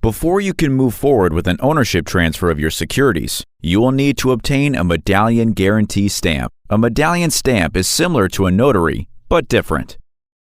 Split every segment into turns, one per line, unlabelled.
Before you can move forward with an ownership transfer of your securities, you will need to obtain a Medallion Guarantee stamp. A Medallion stamp is similar to a notary, but different.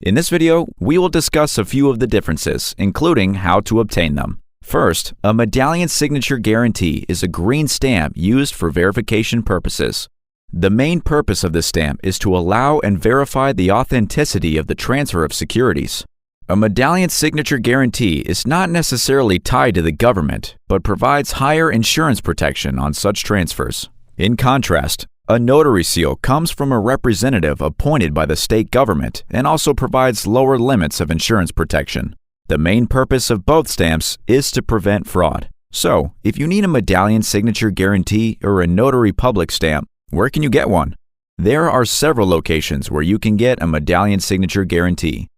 In this video, we will discuss a few of the differences, including how to obtain them. First, a Medallion Signature Guarantee is a green stamp used for verification purposes. The main purpose of this stamp is to allow and verify the authenticity of the transfer of securities. A Medallion Signature Guarantee is not necessarily tied to the government, but provides higher insurance protection on such transfers. In contrast, a Notary Seal comes from a representative appointed by the state government and also provides lower limits of insurance protection. The main purpose of both stamps is to prevent fraud. So, if you need a Medallion Signature Guarantee or a Notary Public stamp, where can you get one? There are several locations where you can get a Medallion Signature Guarantee.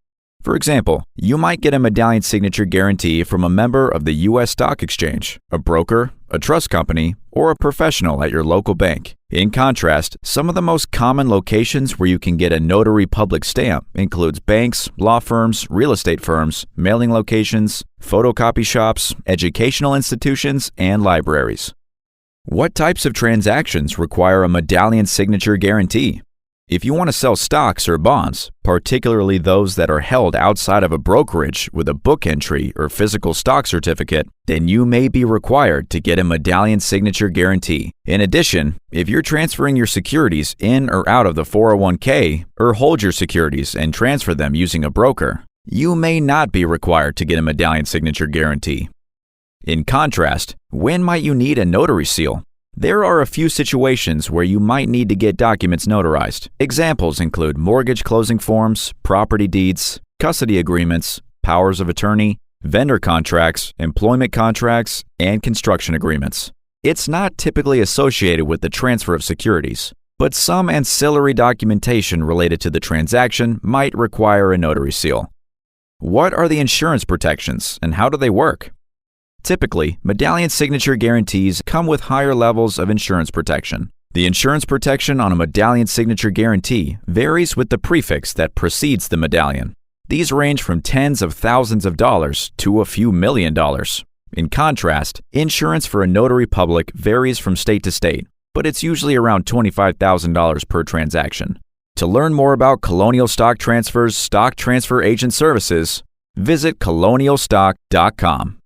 For example, you might get a Medallion Signature Guarantee from a member of the U.S. Stock Exchange, a broker, a trust company, or a professional at your local bank. In contrast, some of the most common locations where you can get a Notary Public stamp includes banks, law firms, real estate firms, mailing locations, photocopy shops, educational institutions, and libraries. What types of transactions require a Medallion Signature Guarantee? If you want to sell stocks or bonds, particularly those that are held outside of a brokerage with a book entry or physical stock certificate, then you may be required to get a Medallion Signature Guarantee. In addition, if you're transferring your securities in or out of the 401k or hold your securities and transfer them using a broker, you may not be required to get a Medallion Signature Guarantee. In contrast, when might you need a Notary Seal? There are a few situations where you might need to get documents notarized. Examples include mortgage closing forms, property deeds, custody agreements, powers of attorney, vendor contracts, employment contracts, and construction agreements. It's not typically associated with the transfer of securities, but some ancillary documentation related to the transaction might require a Notary Seal. What are the insurance protections and how do they work? Typically, Medallion Signature Guarantees come with higher levels of insurance protection. The insurance protection on a Medallion Signature Guarantee varies with the prefix that precedes the medallion. These range from tens of thousands of dollars to a few $1 million. In contrast, insurance for a Notary Public varies from state to state, but it's usually around $25,000 per transaction. To learn more about Colonial Stock Transfer's stock transfer agent services, visit colonialstock.com.